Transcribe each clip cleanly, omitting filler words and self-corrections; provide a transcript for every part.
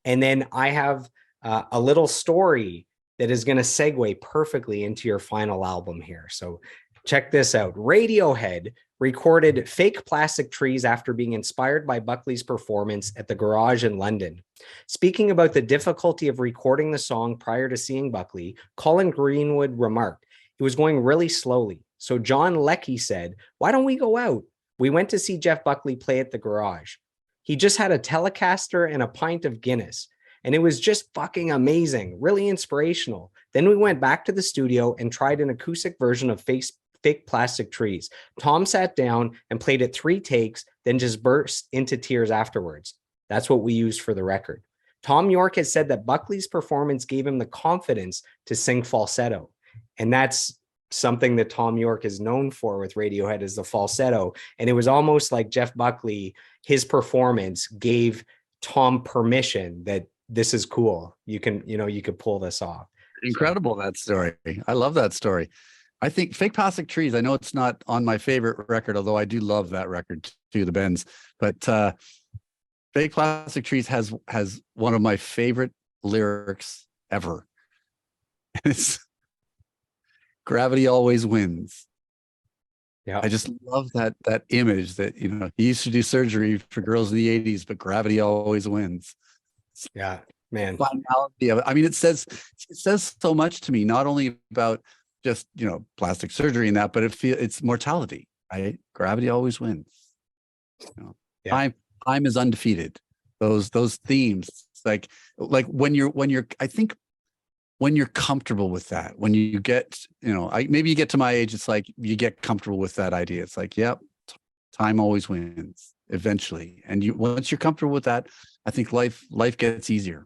And then I have a little story that is going to segue perfectly into your final album here. So check this out. Radiohead recorded Fake Plastic Trees after being inspired by Buckley's performance at the Garage in London. Speaking about the difficulty of recording the song prior to seeing Buckley, Colin Greenwood remarked, it was going really slowly. So John Leckie said, why don't we go out? We went to see Jeff Buckley play at the Garage. He just had a Telecaster and a pint of Guinness. And it was just fucking amazing, really inspirational. Then we went back to the studio and tried an acoustic version of Fake Plastic Trees. Tom sat down and played it 3 takes, then just burst into tears afterwards. That's what we used for the record. Tom York has said that Buckley's performance gave him the confidence to sing falsetto. And that's something that Tom York is known for with Radiohead, is the falsetto. And it was almost like Jeff Buckley, his performance gave Tom permission that this is cool. You could pull this off. Incredible, that story. I love that story. I think Fake Plastic Trees, I know it's not on my favorite record, although I do love that record too, the Bends, but Fake Plastic Trees has one of my favorite lyrics ever. It's gravity always wins. Yeah, I just love that image that, he used to do surgery for girls in the 80s, but gravity always wins. Yeah, man. Finality of it. I mean, it says so much to me, not only about just, plastic surgery and that, but it's mortality, right? Gravity always wins. Yeah. Time is undefeated. Those themes, like when you're, I think when you're comfortable with that, when you get, maybe you get to my age, it's like you get comfortable with that idea. It's like, yep, time always wins eventually. And once you're comfortable with that, I think life gets easier.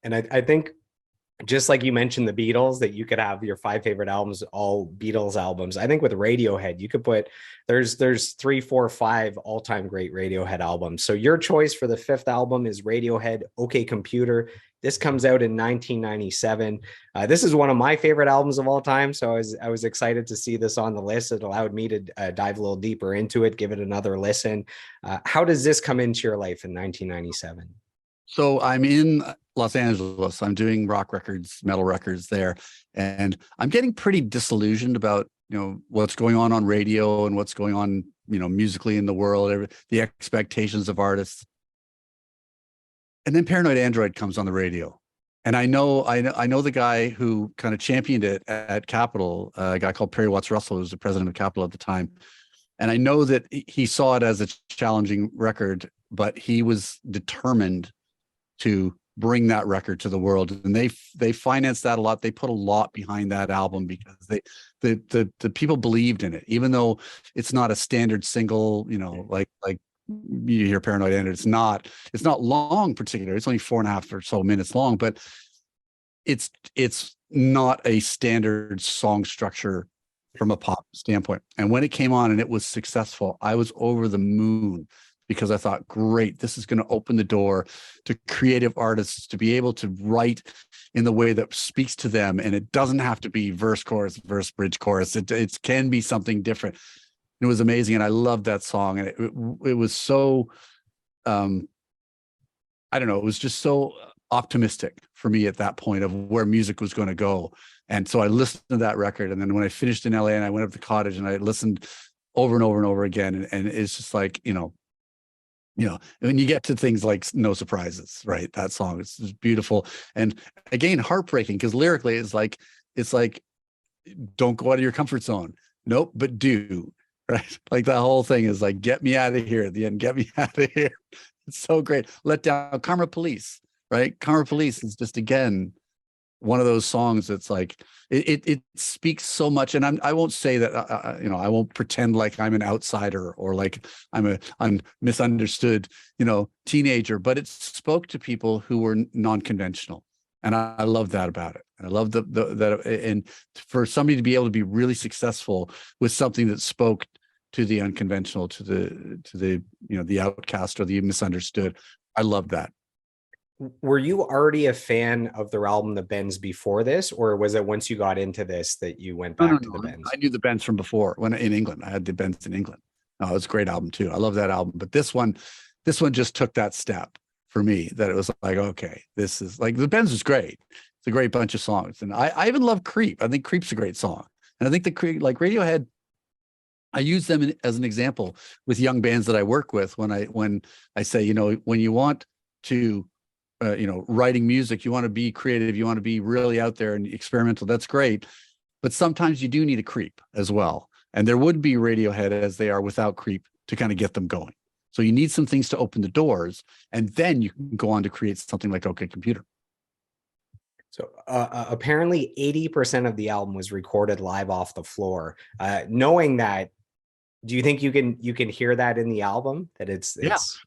And I think, just like you mentioned the Beatles, that you could have your 5 favorite albums, all Beatles albums. I think with Radiohead, you could put, there's 3, 4, 5 all-time great Radiohead albums. So your choice for the 5th album is Radiohead, OK Computer. This comes out in 1997. This is one of my favorite albums of all time. So I was excited to see this on the list. It allowed me to dive a little deeper into it, give it another listen. How does this come into your life in 1997? So I'm in Los Angeles. I'm doing rock records, metal records there. And I'm getting pretty disillusioned about, what's going on radio and what's going on, musically in the world, the expectations of artists. And then Paranoid Android comes on the radio. And I know the guy who kind of championed it at Capitol, a guy called Perry Watts Russell, who was the president of Capitol at the time. And I know that he saw it as a challenging record, but he was determined to bring that record to the world, and they financed that a lot. They put a lot behind that album because the people believed in it, even though it's not a standard single. Like you hear Paranoid Android. It's not long, particularly. It's only 4.5 or so minutes long, but it's not a standard song structure from a pop standpoint. And when it came on and it was successful, I was over the moon, because I thought, great, this is going to open the door to creative artists to be able to write in the way that speaks to them. And it doesn't have to be verse, chorus, bridge, chorus. It can be something different. It was amazing. And I loved that song. And it was so, I don't know, it was just so optimistic for me at that point of where music was going to go. And so I listened to that record. And then when I finished in LA and I went up to Cottage and I listened over and over and over again. And it's just like, when you get to things like No Surprises, right? That song is beautiful. And again, heartbreaking, because lyrically it's like, don't go out of your comfort zone. Nope, but do, right? Like that whole thing is like, get me out of here at the end, get me out of here. It's so great. Let Down, Karma Police, right? Karma Police is just, again, one of those songs that's like, it speaks so much. And I won't say that, I won't pretend like I'm an outsider or like I'm misunderstood, teenager, but it spoke to people who were non-conventional. And I love that about it. And I love that. And for somebody to be able to be really successful with something that spoke to the unconventional, to the outcast or the misunderstood, I love that. Were you already a fan of their album, The Bends, before this, or was it once you got into this that you went back to the Bends? I knew the Bends from before. When in England, I had the Bends in England. Oh, it was a great album too. I love that album. But this one just took that step for me, that it was like, okay, this is like, the Bends was great. It's a great bunch of songs. And I even love Creep. I think Creep's a great song. And I think like Radiohead, I use them as an example with young bands that I work with when I say, when you want to, writing music, you want to be creative, you want to be really out there and experimental. That's great. But sometimes you do need a Creep as well. And there would be Radiohead as they are without Creep to kind of get them going. So you need some things to open the doors, and then you can go on to create something like OK Computer. So apparently 80% of the album was recorded live off the floor. Knowing that, do you think you can hear that in the album, that it's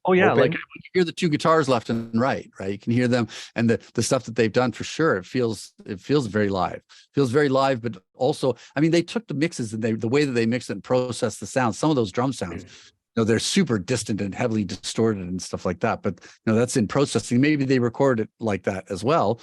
Oh yeah, open? like you hear the two guitars left and right, you can hear them, and the stuff that they've done, for sure. It feels very live. Feels very live, but also, I mean, they took the mixes and the way that they mix it and process the sound. Some of those drum sounds, they're super distant and heavily distorted and stuff like that. But that's in processing. Maybe they record it like that as well.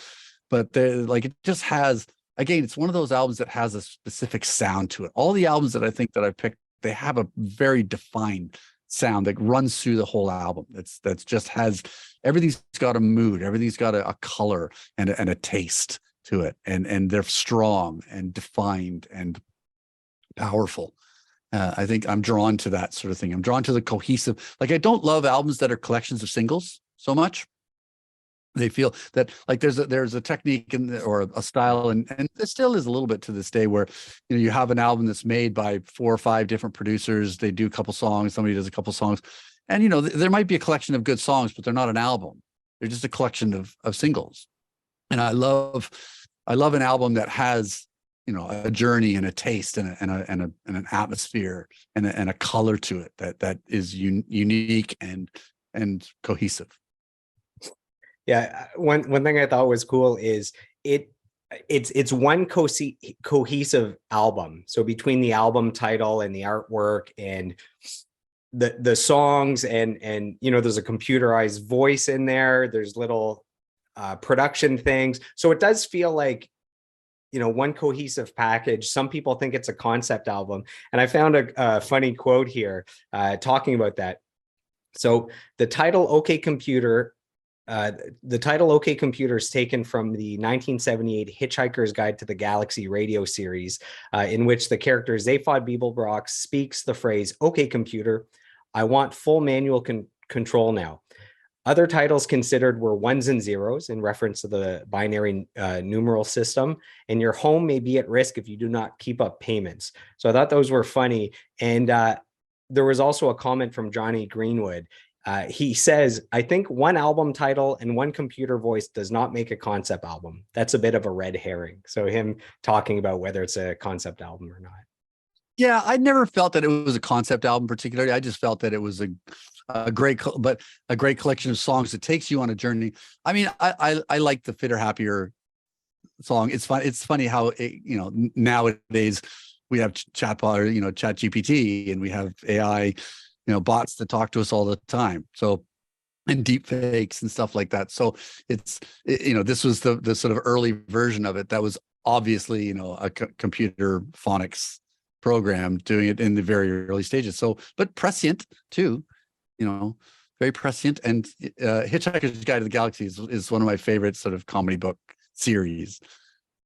But like, it just has, again, it's one of those albums that has a specific sound to it. All the albums that I think that I picked, they have a very defined sound that runs through the whole album. That's just has, everything's got a mood, everything's got a color and a taste to it, and they're strong and defined and powerful. I think I'm drawn to that sort of thing. I'm drawn to the cohesive. Like, I don't love albums that are collections of singles so much. They feel that like there's a technique or a style, and it still is a little bit to this day, where you have an album that's made by 4 or 5 different producers. They do a couple songs, somebody does a couple songs, and there might be a collection of good songs, but they're not an album. They're just a collection of singles. And I love an album that has a journey and a taste and an atmosphere and a color to it that is unique and cohesive. Yeah, one thing I thought was cool is it's one cohesive album. So between the album title and the artwork and the songs and there's a computerized voice in there. There's little production things. So it does feel like one cohesive package. Some people think it's a concept album, and I found a funny quote here talking about that. So the title OK Computer. The title OK Computer is taken from the 1978 Hitchhiker's Guide to the Galaxy radio series, in which the character Zaphod Beeblebrox speaks the phrase, "OK Computer, I want full manual control now." Other titles considered were Ones and Zeros, in reference to the binary numeral system, and Your Home May Be at Risk If You Do Not Keep Up Payments. So I thought those were funny. And there was also a comment from Johnny Greenwood. He says, "I think one album title and one computer voice does not make a concept album. That's a bit of a red herring." So him talking about whether it's a concept album or not. Yeah, I never felt that it was a concept album particularly. I just felt that it was a great collection of songs that takes you on a journey. I mean, I like the Fitter Happier song. It's fun. It's funny how nowadays we have chatbot or Chat GPT, and we have AI bots that talk to us all the time. So, and deep fakes and stuff like that. So it's, this was the sort of early version of it. That was obviously, a computer phonics program doing it in the very early stages. So, but prescient too, very prescient. And Hitchhiker's Guide to the Galaxy is one of my favorite sort of comedy book series.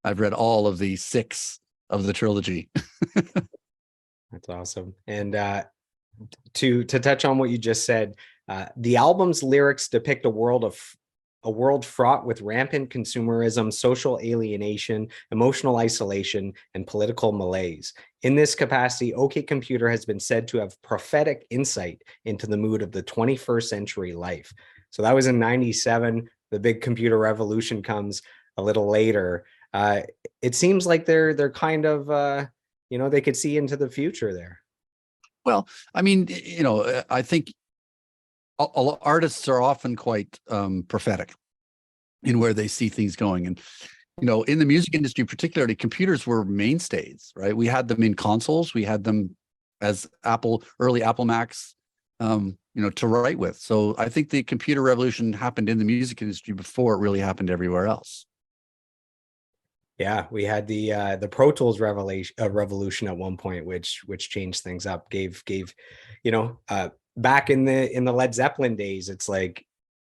I've read all of the 6 of the trilogy. That's awesome. And to touch on what you just said, the album's lyrics depict a world fraught with rampant consumerism, social alienation, emotional isolation, and political malaise. In this capacity, OK Computer has been said to have prophetic insight into the mood of the 21st century life. So that was in '97. The big computer revolution comes a little later. It seems like they're kind of they could see into the future there. Well, I mean, I think artists are often quite prophetic in where they see things going. And, in the music industry, particularly, computers were mainstays, right? We had them in consoles. We had them as early Apple Macs, to write with. So I think the computer revolution happened in the music industry before it really happened everywhere else. Yeah, we had the Pro Tools revolution at one point, which changed things up. Gave back in the Led Zeppelin days, it's like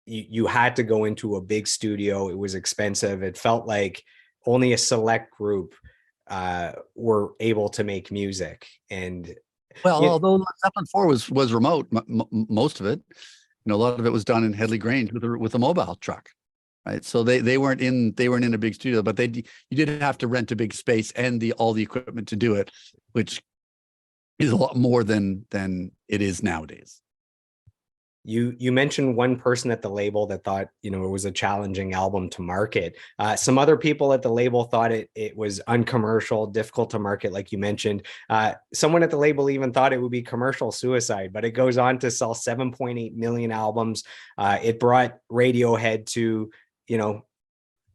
you had to go into a big studio. It was expensive. It felt like only a select group were able to make music. And Well, you, although Zeppelin 4 was remote, most of it, a lot of it was done in Headley Grange with a mobile truck, right? So they weren't in a big studio, but you did have to rent a big space and all the equipment to do it, which is a lot more than it is nowadays. you mentioned one person at the label that thought, it was a challenging album to market. Some other people at the label thought it was uncommercial, difficult to market, like you mentioned. Someone at the label even thought it would be commercial suicide, but it goes on to sell 7.8 million albums. It brought Radiohead to,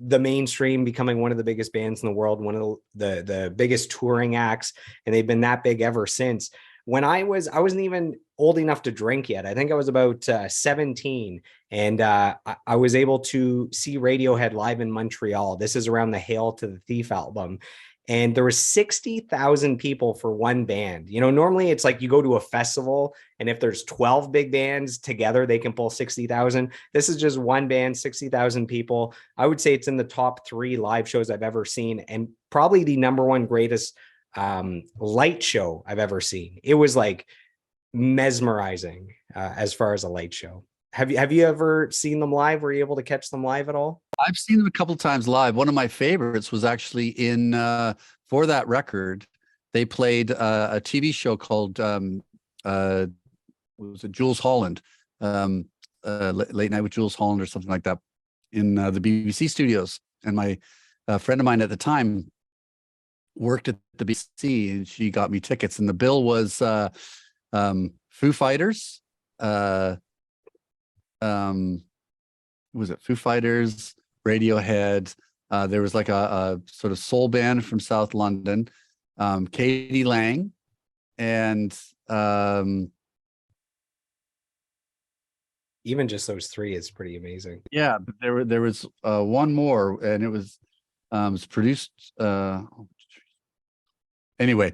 the mainstream, becoming one of the biggest bands in the world, one of the biggest touring acts, and they've been that big ever since. When I wasn't even old enough to drink yet. I think I was about 17, and I was able to see Radiohead live in Montreal. This is around the Hail to the Thief album. And there was 60,000 people for one band. Normally it's like you go to a festival, and if there's 12 big bands together, they can pull 60,000. This is just one band, 60,000 people. I would say it's in the top 3 live shows I've ever seen, and probably the number one greatest light show I've ever seen. It was like mesmerizing as far as a light show. Have you ever seen them live? Were you able to catch them live at all? I've seen them a couple of times live. One of my favorites was actually in for that record. They played a TV show called was it Jules Holland, Late Night with Jules Holland or something like that, in the BBC studios. And my friend of mine at the time worked at the BBC, and she got me tickets. And the bill was Foo Fighters. Was it Foo Fighters, Radiohead? There was like a sort of soul band from South London, Katie Lang, and even just those 3 is pretty amazing. Yeah, but there was one more, and it was produced. Anyway,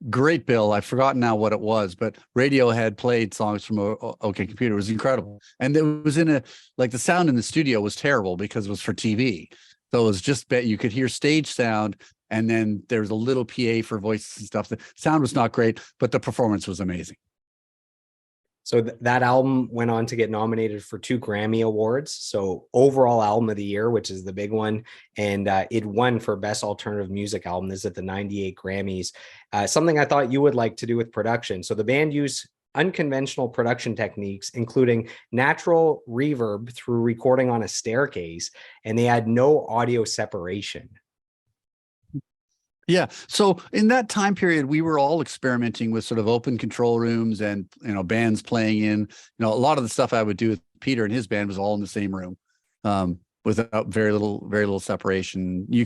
great bill. I've forgotten now what it was, but Radiohead played songs from OK Computer. It was incredible, and it was the sound in the studio was terrible because it was for TV. So it was just you could hear stage sound, and then there was a little PA for voices and stuff. The sound was not great, but the performance was amazing. So that album went on to get nominated for 2 Grammy Awards. So overall album of the year, which is the big one. And it won for best alternative music album. This is at the 98 Grammys. Something I thought you would like to do with production. So the band used unconventional production techniques, including natural reverb through recording on a staircase. And they had no audio separation. Yeah. So in that time period, we were all experimenting with sort of open control rooms and, bands playing in, a lot of the stuff I would do with Peter and his band was all in the same room, without very little separation. You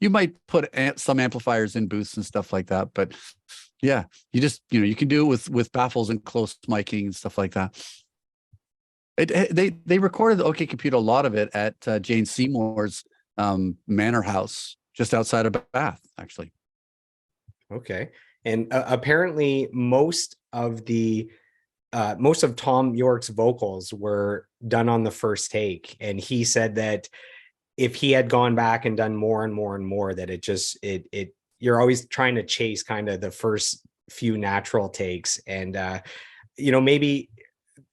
might put some amplifiers in booths and stuff like that, but yeah, you just, you can do it with baffles and close miking and stuff like that. They recorded the OK Computer, a lot of it at Jane Seymour's manor house just outside of Bath, actually. Okay. And apparently most of Tom York's vocals were done on the first take. And he said that if he had gone back and done more and more and more, that you're always trying to chase kind of the first few natural takes. And, maybe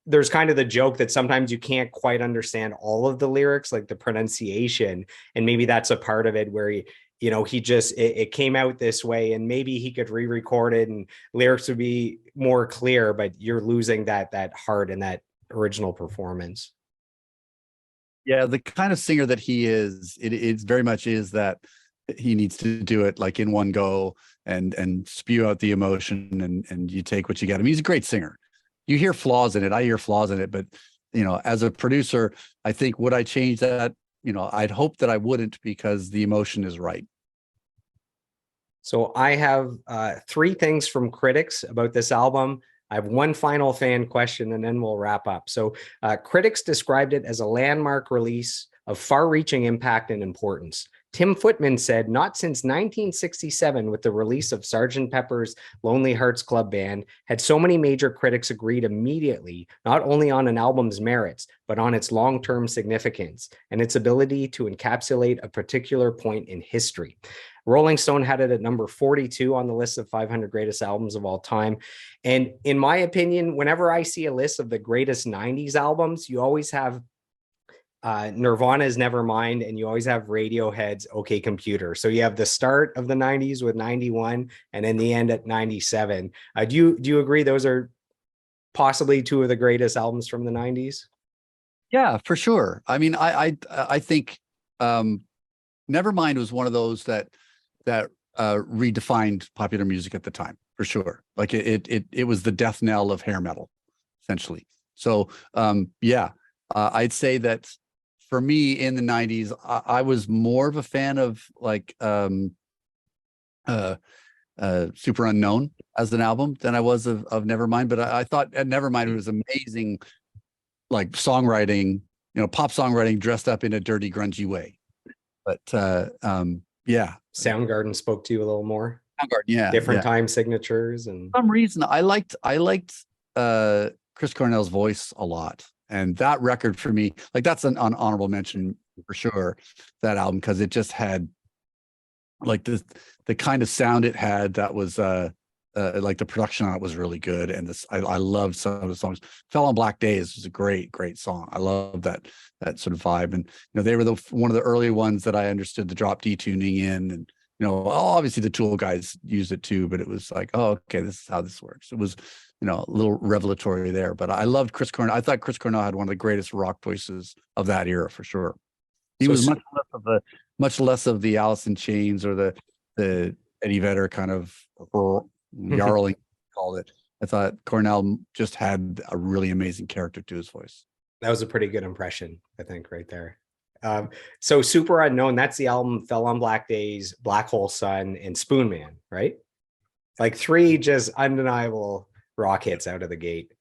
there's kind of the joke that sometimes you can't quite understand all of the lyrics, like the pronunciation. And maybe that's a part of it where it came out this way, and maybe he could re-record it and lyrics would be more clear, but you're losing that heart and that original performance. Yeah. The kind of singer that he is, it very much is that he needs to do it like in one go and spew out the emotion, and you take what you get. I mean, he's a great singer. You hear flaws in it. I hear flaws in it, but as a producer, I think, would I change that? I'd hope that I wouldn't, because the emotion is right. So I have 3 things from critics about this album. I have one final fan question, and then we'll wrap up. So critics described it as a landmark release of far-reaching impact and importance. Tim Footman said, not since 1967, with the release of Sgt. Pepper's Lonely Hearts Club Band, had so many major critics agreed immediately, not only on an album's merits, but on its long-term significance and its ability to encapsulate a particular point in history. Rolling Stone had it at number 42 on the list of 500 greatest albums of all time. And in my opinion, whenever I see a list of the greatest 90s albums, you always have Nirvana's Nevermind, and you always have Radiohead's OK Computer. So you have the start of the 90s with 91 and then the end at 97. Do you agree those are possibly two of the greatest albums from the 90s? Yeah, for sure. I mean, I think Nevermind was one of those that redefined popular music at the time, for sure. Like it was the death knell of hair metal, essentially. So yeah, I'd say that for me in the 90s, I was more of a fan of like Super Unknown as an album than I was of Nevermind. But I thought Nevermind was amazing, like songwriting, pop songwriting dressed up in a dirty, grungy way. But yeah, Soundgarden spoke to you a little more. Soundgarden, yeah, different time signatures, and for some reason I liked Chris Cornell's voice a lot. And that record for me, like that's an honorable mention for sure, that album, because it just had like the kind of sound it had that was like the production on it was really good. And I loved some of the songs. Fell on Black Days was a great song. I love that sort of vibe. And they were one of the early ones that I understood the drop D tuning in, and obviously the Tool guys used it too, but it was like, oh, okay, this is how this works. It was a little revelatory there. But I loved Chris Cornell. I thought Chris Cornell had one of the greatest rock voices of that era for sure. He was much less of the Alice in Chains or the Eddie Vedder kind of yarling called it. I thought Cornell just had a really amazing character to his voice. That was a pretty good impression, I think, right there. So Super Unknown, that's the album Fell on Black Days, Black Hole Sun, and Spoon Man, right? Like three just undeniable rock hits out of the gate.